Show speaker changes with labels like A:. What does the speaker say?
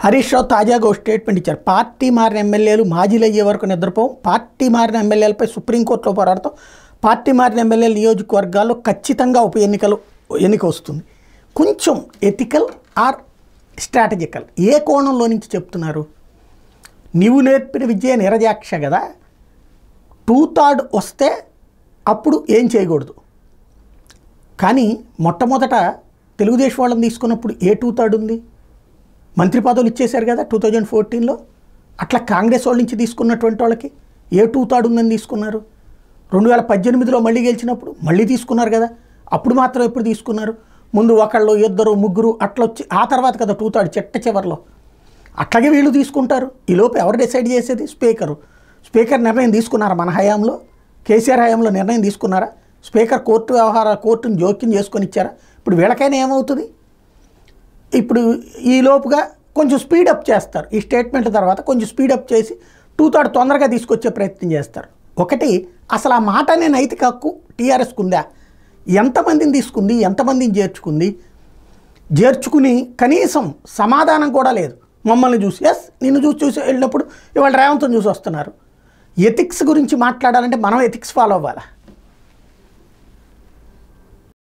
A: హరీష్ రావు తాజాగా ఒక స్టేట్మెంట్ ఇచ్చారు. పార్టీ మారిన ఎమ్మెల్యేలు మాజీలు అయ్యే వరకు నిద్రపోం, పార్టీ మారిన ఎమ్మెల్యేలపై సుప్రీంకోర్టులో పోరాడతాం, పార్టీ మారిన ఎమ్మెల్యేల నియోజకవర్గాల్లో ఖచ్చితంగా ఎన్నిక వస్తుంది. కొంచెం ఎథికల్ ఆర్ స్ట్రాటజికల్ ఏ కోణంలో నుంచి చెప్తున్నారు? నీవు నేర్పిన విద్య నిరజాక్ష కదా, 2/3 వస్తే అప్పుడు ఏం చేయకూడదు. కానీ మొట్టమొదట తెలుగుదేశం వాళ్ళని తీసుకున్నప్పుడు ఏ 2/3 ఉంది? మంత్రి పదవులు ఇచ్చేశారు కదా 2014లో. అట్లా కాంగ్రెస్ వాళ్ళ నుంచి తీసుకున్నటువంటి వాళ్ళకి ఏ 2/3 ఉందని తీసుకున్నారు? 2018లో మళ్ళీ గెలిచినప్పుడు మళ్ళీ తీసుకున్నారు కదా. అప్పుడు మాత్రం ఎప్పుడు తీసుకున్నారు? ముందు ఒకళ్ళు, ఇద్దరు, ముగ్గురు అట్లా వచ్చి ఆ తర్వాత కదా 2/3 చిట్ట చివరిలో. అట్లాగే వీళ్ళు తీసుకుంటారు. ఈలోపు ఎవరు డిసైడ్ చేసేది? స్పీకర్ నిర్ణయం తీసుకున్నారా? మన హయాంలో, కేసీఆర్ హయాంలో నిర్ణయం తీసుకున్నారా? స్పీకర్ కోర్టును జోక్యం చేసుకొని ఇచ్చారా? ఇప్పుడు వీళ్ళకైనా ఏమవుతుంది? ఇప్పుడు ఈలోపుగా కొంచెం స్పీడప్ చేస్తారు. ఈ స్టేట్మెంట్ తర్వాత కొంచెం స్పీడప్ చేసి 2/3 తొందరగా తీసుకొచ్చే ప్రయత్నం చేస్తారు. ఒకటి, అసలు ఆ మాట అనే నైతిక హక్కు టీఆర్ఎస్కు ఉందా? ఎంతమందిని తీసుకుంది? ఎంతమందిని చేర్చుకుని కనీసం సమాధానం కూడా లేదు. మమ్మల్ని చూసి నిన్ను చూసి వెళ్ళినప్పుడు ఇవాళ రేవంత్ని చూసి వస్తున్నారు. ఎథిక్స్ గురించి మాట్లాడాలంటే మనం ఎథిక్స్ ఫాలో అవ్వాలా?